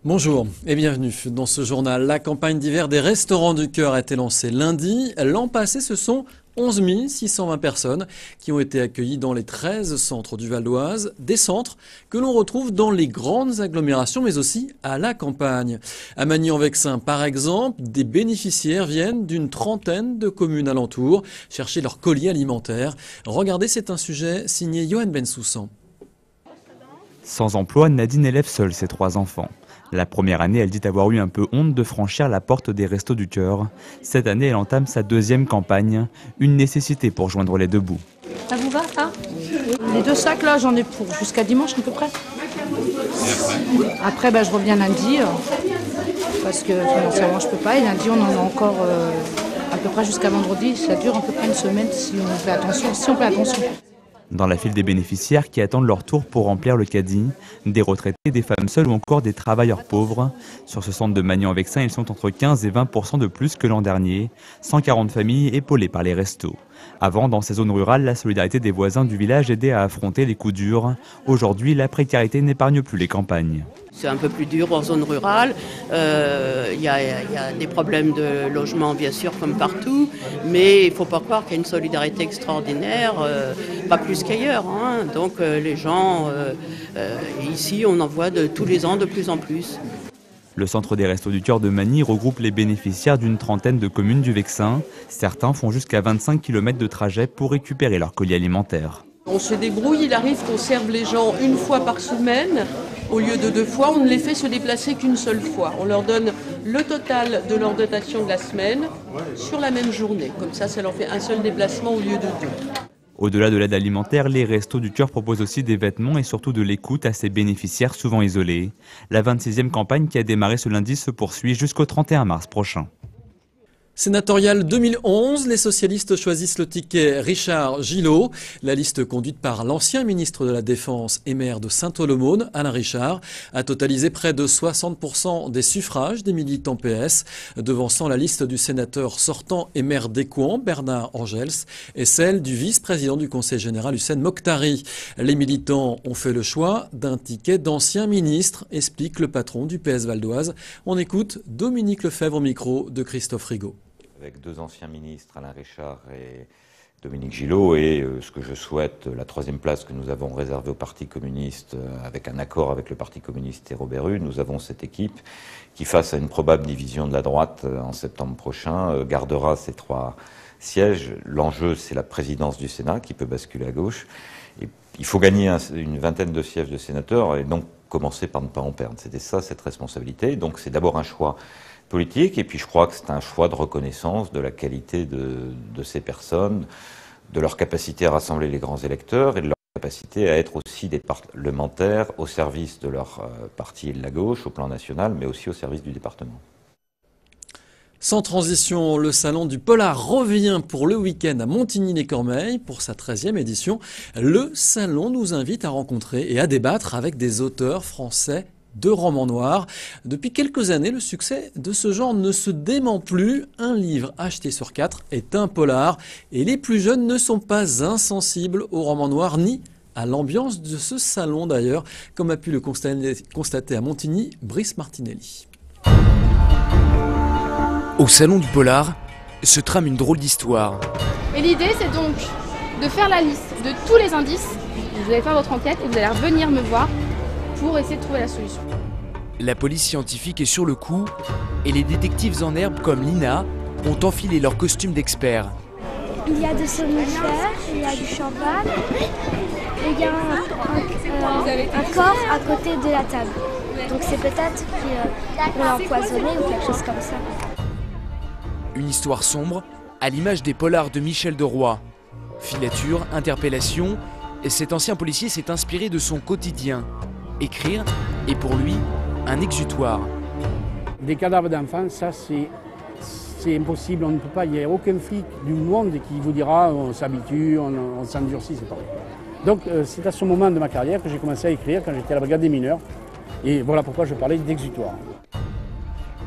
Bonjour et bienvenue dans ce journal. La campagne d'hiver des Restos du Cœur a été lancée lundi. L'an passé, ce sont 11 620 personnes qui ont été accueillies dans les 13 centres du Val d'Oise. Des centres que l'on retrouve dans les grandes agglomérations, mais aussi à la campagne. À Magny-en-Vexin, par exemple, des bénéficiaires viennent d'une trentaine de communes alentours chercher leur colis alimentaire. Regardez, c'est un sujet signé Johan Bensoussan. Sans emploi, Nadine élève seule ses 3 enfants. La première année, elle dit avoir eu un peu honte de franchir la porte des Restos du Cœur. Cette année, elle entame sa 2e campagne, une nécessité pour joindre les deux bouts. Ça vous va, ça? Les 2 sacs, là, j'en ai pour jusqu'à dimanche à peu près. Après, je reviens lundi, parce que financièrement, je peux pas. Et lundi, on en a encore à peu près jusqu'à vendredi. Ça dure à peu près une semaine si on fait attention. Dans la file des bénéficiaires qui attendent leur tour pour remplir le caddie, des retraités, des femmes seules ou encore des travailleurs pauvres. Sur ce centre de Magny-en-Vexin, ils sont entre 15 et 20% de plus que l'an dernier. 140 familles épaulées par les restos. Avant, dans ces zones rurales, la solidarité des voisins du village aidait à affronter les coups durs. Aujourd'hui, la précarité n'épargne plus les campagnes. C'est un peu plus dur en zone rurale. Il y a des problèmes de logement, bien sûr, comme partout. Mais il ne faut pas croire qu'il y a une solidarité extraordinaire, pas plus qu'ailleurs. Donc les gens, ici, on en voit tous les ans de plus en plus. Le centre des Restos du Cœur de Magny regroupe les bénéficiaires d'une trentaine de communes du Vexin. Certains font jusqu'à 25 km de trajet pour récupérer leur colis alimentaire. On se débrouille, il arrive qu'on serve les gens une fois par semaine. Au lieu de 2 fois, on ne les fait se déplacer qu'une seule fois. On leur donne le total de leur dotation de la semaine sur la même journée. Comme ça leur fait un seul déplacement au lieu de 2. Au-delà de l'aide alimentaire, les Restos du Cœur proposent aussi des vêtements et surtout de l'écoute à ces bénéficiaires souvent isolés. La 26e campagne qui a démarré ce lundi se poursuit jusqu'au 31 mars prochain. Sénatorial 2011, les socialistes choisissent le ticket Richard Gillot. La liste conduite par l'ancien ministre de la Défense et maire de Saint-Aulaumone, Alain Richard, a totalisé près de 60% des suffrages des militants PS, devançant la liste du sénateur sortant et maire d'Écouen, Bernard Angels, et celle du vice-président du Conseil général, Hussein Mokhtari. Les militants ont fait le choix d'un ticket d'ancien ministre, explique le patron du PS Val d'Oise. On écoute Dominique Lefebvre au micro de Christophe Rigaud. Avec 2 anciens ministres, Alain Richard et Dominique Gillot, et ce que je souhaite, la 3e place que nous avons réservée au Parti communiste, avec un accord avec le Parti communiste et Robert Rue, nous avons cette équipe qui, face à une probable division de la droite en septembre prochain, gardera ces 3 sièges. L'enjeu, c'est la présidence du Sénat qui peut basculer à gauche. Et il faut gagner une vingtaine de sièges de sénateurs et donc commencer par ne pas en perdre. C'était ça, cette responsabilité. Donc c'est d'abord un choix politique, et puis je crois que c'est un choix de reconnaissance de la qualité de ces personnes, de leur capacité à rassembler les grands électeurs et de leur capacité à être aussi des parlementaires au service de leur parti et de la gauche au plan national, mais aussi au service du département. Sans transition, le salon du polar revient pour le week-end à Montigny-les-Cormeilles pour sa 13e édition. Le salon nous invite à rencontrer et à débattre avec des auteurs français de romans noirs. Depuis quelques années, le succès de ce genre ne se dément plus. Un livre acheté sur 4 est un polar et les plus jeunes ne sont pas insensibles aux romans noirs ni à l'ambiance de ce salon d'ailleurs, comme a pu le constater à Montigny Brice Martinelli. Au salon du polar se trame une drôle d'histoire. Et l'idée, c'est donc de faire la liste de tous les indices. Vous allez faire votre enquête et vous allez revenir me voir pour essayer de trouver la solution. La police scientifique est sur le coup et les détectives en herbe comme Lina ont enfilé leur costume d'experts. Il y a des somnifères, il y a du champagne et il y a un corps à côté de la table. Donc c'est peut-être qu'on l'a empoisonné ou quelque chose comme ça. Une histoire sombre à l'image des polars de Michel Deroy. Filature, interpellation, cet ancien policier s'est inspiré de son quotidien. Écrire est pour lui un exutoire. Des cadavres d'enfants, ça c'est impossible, on ne peut pas, il n'y a aucun flic du monde qui vous dira on s'habitue, on s'endurcit, c'est pareil. Donc c'est à ce moment de ma carrière que j'ai commencé à écrire, quand j'étais à la brigade des mineurs, et voilà pourquoi je parlais d'exutoire.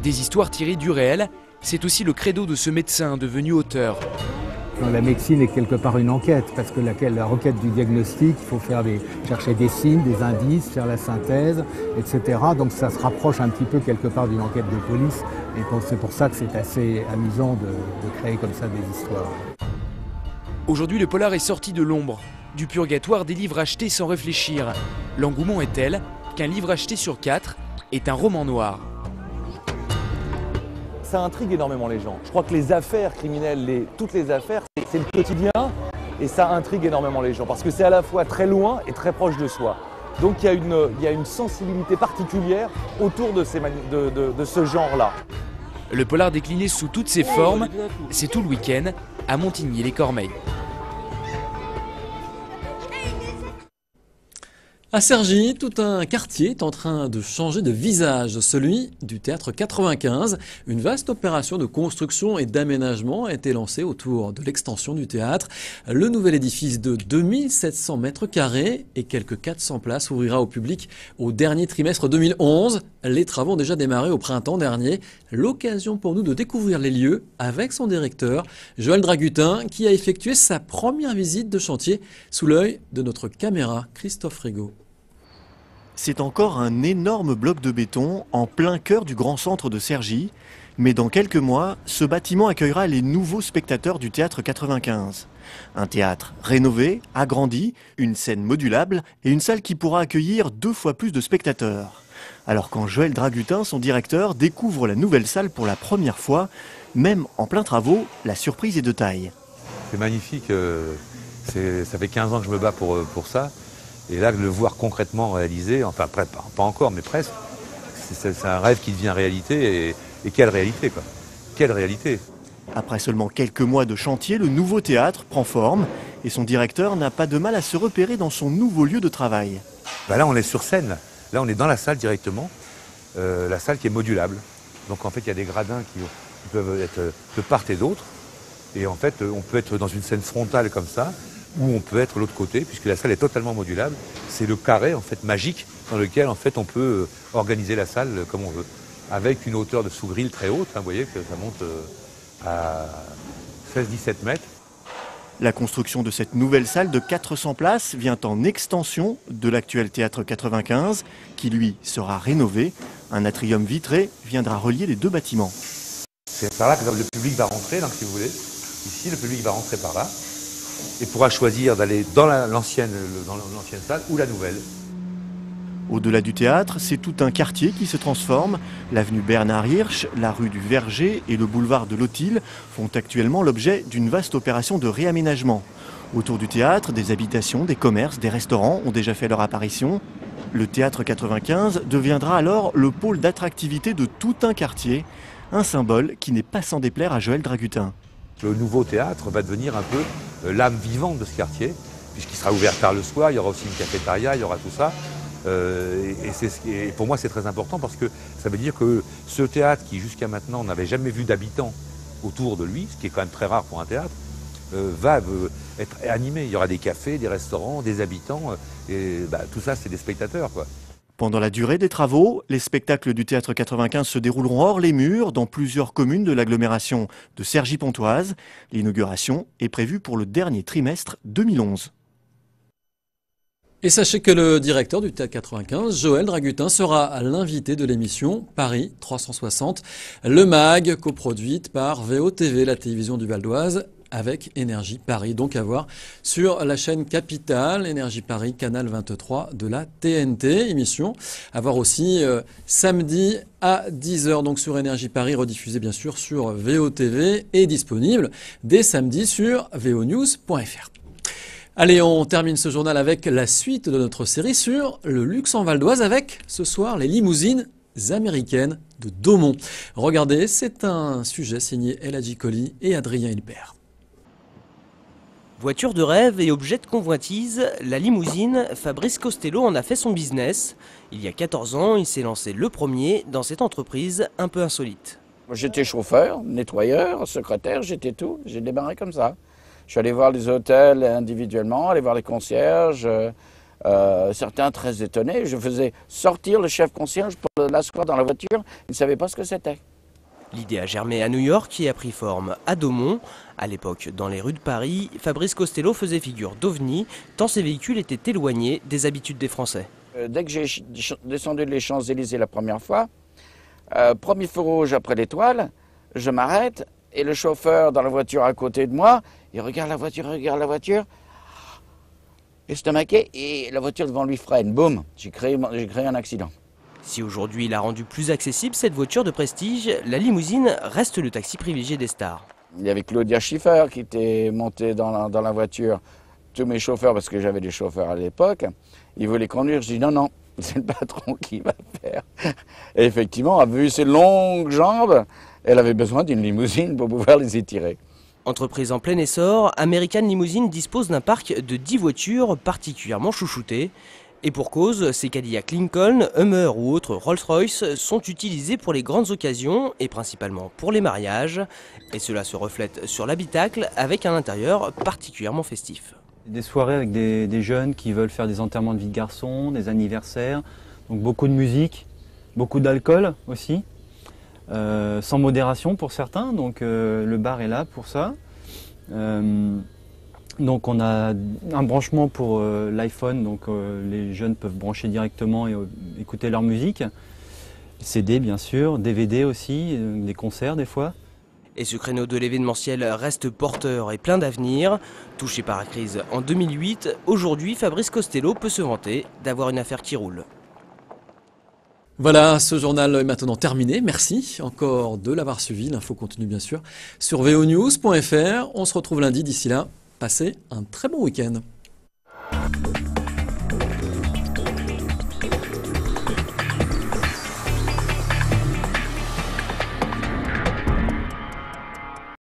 Des histoires tirées du réel, c'est aussi le credo de ce médecin devenu auteur. Dans la médecine est quelque part une enquête, parce que la requête du diagnostic, il faut chercher des signes, des indices, faire la synthèse, etc. Donc ça se rapproche un petit peu quelque part d'une enquête de police. Et c'est pour ça que c'est assez amusant de créer comme ça des histoires. Aujourd'hui, le polar est sorti de l'ombre, du purgatoire des livres achetés sans réfléchir. L'engouement est tel qu'un livre acheté sur 4 est un roman noir. Ça intrigue énormément les gens. Je crois que les affaires criminelles, toutes les affaires, c'est le quotidien et ça intrigue énormément les gens parce que c'est à la fois très loin et très proche de soi. Donc il y a une sensibilité particulière autour de ce genre-là. Le polar décliné sous toutes ses formes, c'est tout le week-end à Montigny-les-Cormeilles. À Cergy, tout un quartier est en train de changer de visage, celui du Théâtre 95. Une vaste opération de construction et d'aménagement a été lancée autour de l'extension du théâtre. Le nouvel édifice de 2700 mètres carrés et quelques 400 places ouvrira au public au dernier trimestre 2011. Les travaux ont déjà démarré au printemps dernier. L'occasion pour nous de découvrir les lieux avec son directeur, Joël Dragutin, qui a effectué sa première visite de chantier sous l'œil de notre caméra, Christophe Rigaud. C'est encore un énorme bloc de béton en plein cœur du grand centre de Cergy. Mais dans quelques mois, ce bâtiment accueillera les nouveaux spectateurs du Théâtre 95. Un théâtre rénové, agrandi, une scène modulable et une salle qui pourra accueillir 2 fois plus de spectateurs. Alors quand Joël Dragutin, son directeur, découvre la nouvelle salle pour la première fois, même en plein travaux, la surprise est de taille. C'est magnifique, ça fait 15 ans que je me bats pour ça. Et là, de le voir concrètement réalisé, enfin pas encore, mais presque, c'est un rêve qui devient réalité. Et quelle réalité, quoi. Quelle réalité. Après seulement quelques mois de chantier, le nouveau théâtre prend forme et son directeur n'a pas de mal à se repérer dans son nouveau lieu de travail. Là, on est sur scène. Là, on est dans la salle directement, la salle qui est modulable. Donc en fait, il y a des gradins qui peuvent être de part et d'autre. Et en fait, on peut être dans une scène frontale comme ça, ou on peut être de l'autre côté, puisque la salle est totalement modulable. C'est le carré en fait magique dans lequel en fait on peut organiser la salle comme on veut, avec une hauteur de sous-grille très haute. Vous voyez que ça monte à 16-17 mètres. La construction de cette nouvelle salle de 400 places vient en extension de l'actuel Théâtre 95, qui lui sera rénové. Un atrium vitré viendra relier les 2 bâtiments. C'est par là que le public va rentrer, donc, si vous voulez. Ici, le public va rentrer par là. Et pourra choisir d'aller dans l'ancienne salle ou la nouvelle. Au-delà du théâtre, c'est tout un quartier qui se transforme. L'avenue Bernard Hirsch, la rue du Verger et le boulevard de l'Autil font actuellement l'objet d'une vaste opération de réaménagement. Autour du théâtre, des habitations, des commerces, des restaurants ont déjà fait leur apparition. Le Théâtre 95 deviendra alors le pôle d'attractivité de tout un quartier, un symbole qui n'est pas sans déplaire à Joël Dragutin. Le nouveau théâtre va devenir un peu l'âme vivante de ce quartier, puisqu'il sera ouvert tard le soir, il y aura aussi une cafétéria, il y aura tout ça. Et pour moi, c'est très important parce que ça veut dire que ce théâtre qui, jusqu'à maintenant, n'avait jamais vu d'habitants autour de lui, ce qui est quand même très rare pour un théâtre, va être animé. Il y aura des cafés, des restaurants, des habitants, et tout ça, c'est des spectateurs, quoi. Pendant la durée des travaux, les spectacles du Théâtre 95 se dérouleront hors les murs dans plusieurs communes de l'agglomération de Cergy-Pontoise. L'inauguration est prévue pour le dernier trimestre 2011. Et sachez que le directeur du Théâtre 95, Joël Dragutin, sera l'invité de l'émission Paris 360, le MAG, coproduite par VOTV, la télévision du Val d'Oise, avec Énergie Paris, donc à voir sur la chaîne Capitale, Énergie Paris, canal 23 de la TNT, émission à voir aussi samedi à 10h, donc sur Énergie Paris, rediffusée bien sûr sur VOTV et disponible dès samedi sur vonews.fr. Allez, on termine ce journal avec la suite de notre série sur le luxe en Val d'Oise avec ce soir les limousines américaines de Daumont. Regardez, c'est un sujet signé El Hadji Colli et Adrien Hilbert. Voiture de rêve et objet de convoitise, la limousine, Fabrice Costello en a fait son business. Il y a 14 ans, il s'est lancé le premier dans cette entreprise un peu insolite. J'étais chauffeur, nettoyeur, secrétaire, j'étais tout. J'ai démarré comme ça. Je suis allé voir les hôtels individuellement, aller voir les concierges, certains très étonnés. Je faisais sortir le chef concierge pour l'asseoir dans la voiture, il ne savait pas ce que c'était. L'idée a germé à New York et a pris forme à Daumont. À l'époque, dans les rues de Paris, Fabrice Costello faisait figure d'ovni, tant ses véhicules étaient éloignés des habitudes des Français. Dès que j'ai descendu les Champs-Élysées la première fois, premier feu rouge après l'étoile, je m'arrête et le chauffeur dans la voiture à côté de moi, il regarde la voiture, estomaqué, et la voiture devant lui freine. Boum, j'ai créé un accident. Si aujourd'hui il a rendu plus accessible cette voiture de prestige, la limousine reste le taxi privilégié des stars. Il y avait Claudia Schiffer qui était montée dans la voiture. Tous mes chauffeurs, parce que j'avais des chauffeurs à l'époque, ils voulaient conduire. Je dis non, c'est le patron qui va faire. Et effectivement, vu ses longues jambes, elle avait besoin d'une limousine pour pouvoir les étirer. Entreprise en plein essor, American Limousine dispose d'un parc de 10 voitures particulièrement chouchoutées. Et pour cause, ces Cadillac Lincoln, Hummer ou autres Rolls-Royce sont utilisés pour les grandes occasions et principalement pour les mariages. Et cela se reflète sur l'habitacle avec un intérieur particulièrement festif. Des soirées avec des jeunes qui veulent faire des enterrements de vie de garçon, des anniversaires, donc beaucoup de musique, beaucoup d'alcool aussi, sans modération pour certains, donc le bar est là pour ça. Donc on a un branchement pour l'iPhone, donc les jeunes peuvent brancher directement et écouter leur musique. CD bien sûr, DVD aussi, des concerts des fois. Et ce créneau de l'événementiel reste porteur et plein d'avenir. Touché par la crise en 2008, aujourd'hui Fabrice Costello peut se vanter d'avoir une affaire qui roule. Voilà, ce journal est maintenant terminé. Merci encore de l'avoir suivi. L'info continue bien sûr sur vonews.fr. On se retrouve lundi. D'ici là, passez un très bon week-end.